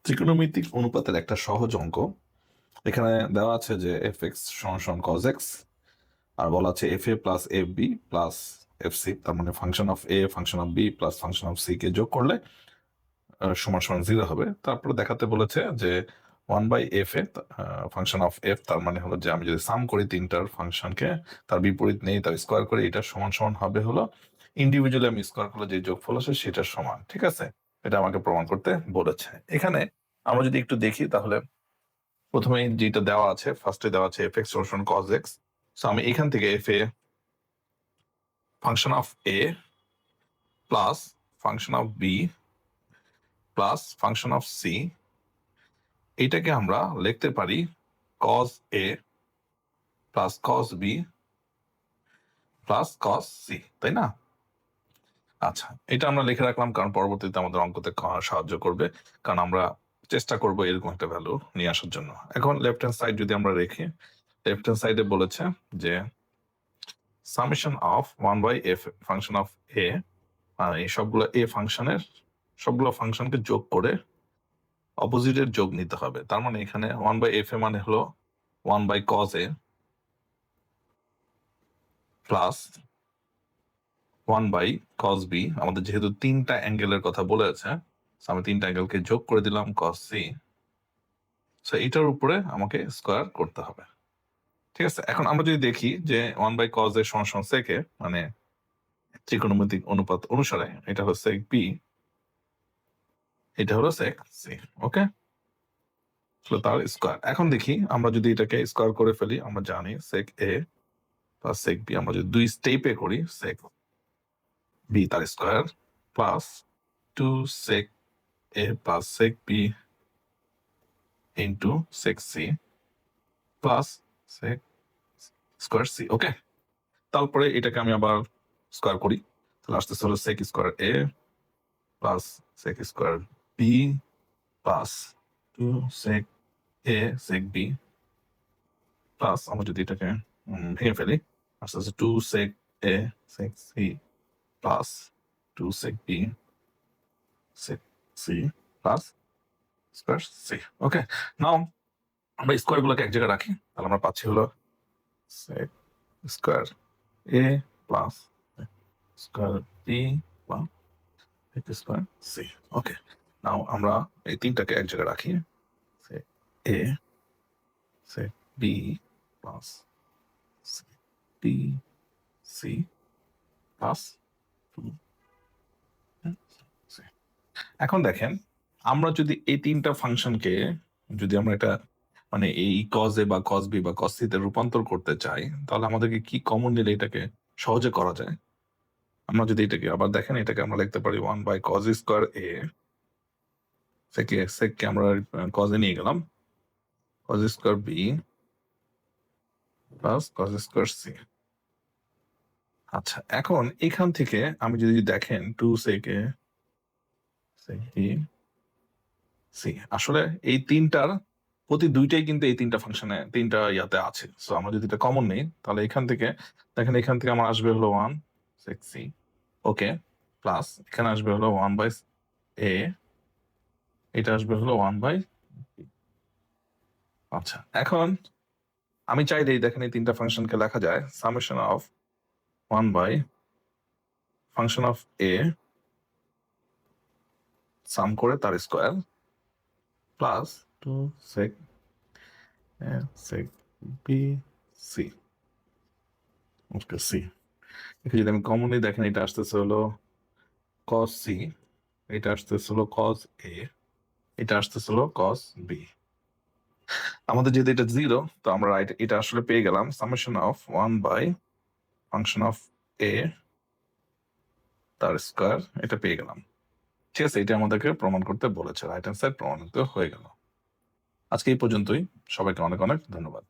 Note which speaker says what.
Speaker 1: ত্রিকোণমিতিক অনুপাতের একটা সহজ অঙ্ক এখানে দেওয়া আছে যে এফ এক্স সমান কজ এক্স, আর বলা আছে F A plus F B plus F C, তার মানে function of A function of B plus function of C কে যোগ করলে সমান সমান 0 হবে। তারপরে দেখাতে বলেছে যে 1/f A function of F, তার মানে হলো যে আমি যদি সাম করি তিনটার ফাংশনকে, তার বিপরীত নেই, তার স্কোয়ার করি, এটা সমান সমান হবে হলো ইন্ডিভিজুয়ালি আমি স্কোয়ার করলে যে যোগফল আছে সেটার সমান। ঠিক আছে, এটা আমাকে প্রমাণ করতে বলেছে। এখানে আমরা যদি একটু দেখি তাহলে প্রথমে যেটা দেওয়া আছে, ফার্স্টে দেওয়া আছে এফ এক্স সমান কজ এক্স। সো আমি এখান থেকে F A function of A plus function of B plus function of C, এইটাকে আমরা লিখতে পারি cos a plus cos b plus cos c, তাই না? আচ্ছা, এটা আমরা লিখে রাখলাম কারণ পরবর্তীতে আমাদের অঙ্কতে সাহায্য করবে, কারণ আমরা চেষ্টা করব এরকম একটা ভ্যালু নিয়ে আসার জন্য। এখন লেফট হ্যান্ড সাইড যদি আমরা রেখি, লেফট হ্যান্ড সাইডে বলেছে যে summation of 1/f function of a, এই সবগুলো a ফাংশনের সবগুলো ফাংশনকে যোগ করে অপোজিটের যোগ নিতে হবে। তার মানে এখানে 1/f এ মানে হলো 1/cos a plus 1/cos b, আমাদের যেহেতু তিনটা অ্যাঙ্গেলের কথা বলেছে, আমি তিনটা অ্যাঙ্গেলকে যোগ করে দিলাম cos c, সো এটার উপরে আমাকে স্কোয়ার করতে হবে। ঠিক আছে, এখন আমরা যদি দেখি যে 1/cos a সমান sec a, মানে ত্রিকোণমিতিক অনুপাত অনুসারে এটা হলো sec b, এটা হলো sec c। ওকে, তার স্কোয়ার। এখন দেখি আমরা যদি এটাকে স্কোয়ার করে ফেলি, আমরা জানি sec a plus sec b, আমরা যদি দুই স্টেপে করি sec b তার square plus 2 sec a plus sec b into sec c plus sec square c। ওকে, তারপরে এটাকে আমি আবার স্কোয়ার করি, তাহলে আসতেছে হলো sec square a plus sec square b plus 2 sec a sec b plus আমরা যদি এটাকে ভেঙে ফেলি, আসতেছে 2 sec a sec c plus 2 sec b sec c plus square c। ওকে, নাও আমরা স্কোয়ার গুলোকে এক জায়গায় রাখি, তাহলে আমরা পাচ্ছি হলো sec square a plus square b plus sec square c। ওকে, নাও আমরা এই তিনটাকে এক জায়গায় রাখি, sec a sec b plus sec b c plus c। এখন দেখেন, আমরা যদি এই তিনটা ফাংশনকে যদি আমরা এটা মানে এই cos a বা cos b বা cos c তে রূপান্তর করতে চাই, তাহলে আমাদেরকে কি কমন নিলে এটাকে সহজে করা যায়? আমরা যদি এটাকে আবার দেখেন, এটাকে আমরা লিখতে পারি 1/cos স্কোয়ার a, সেকে আমরা cos a নিয়ে গেলাম, cos square b plus cos square c। আচ্ছা, এখন এখান থেকে আমি যদি দেখেন 2 sec a sec b c, আসলে এই তিনটার প্রতি দুইটাই কিন্তু এই তিনটা ফাংশনে তিনটা ইয়াতে আছে। সো আমরা যদি এটা কমন নেই, তাহলে এখান থেকে দেখেন, এখান থেকে আমার আসবে হলো 1 sec c, ওকে, প্লাস এখানে আসবে হলো 1/a, এটা আসবে হলো 1/b। আচ্ছা, এখন আমি চাইলেই দেখেন এই তিনটা ফাংশনকে লেখা যায় summation of 1/ function of a সাম করে তার square plus 2 sec a sec b c, okay c। যদি আমি কমনলি দেখেন, এটা আসতেছে হলো cos c, এটা আসতেছে হলো cos a, এটা আসতেছে হলো cos b। আমাদের যেহেতু এটা 0, তো আমরা এটা আসলে পেয়ে গেলাম summation of 1/ function of a তার স্কোয়ার, এটা পেয়ে গেলাম। ঠিক আছে, এটা আমাদেরকে প্রমাণ করতে বলেছে, রাইট হ্যান্ড সাইড প্রমাণিত হয়ে গেল। আজকে এই পর্যন্তই, সবাইকে অনেক অনেক ধন্যবাদ।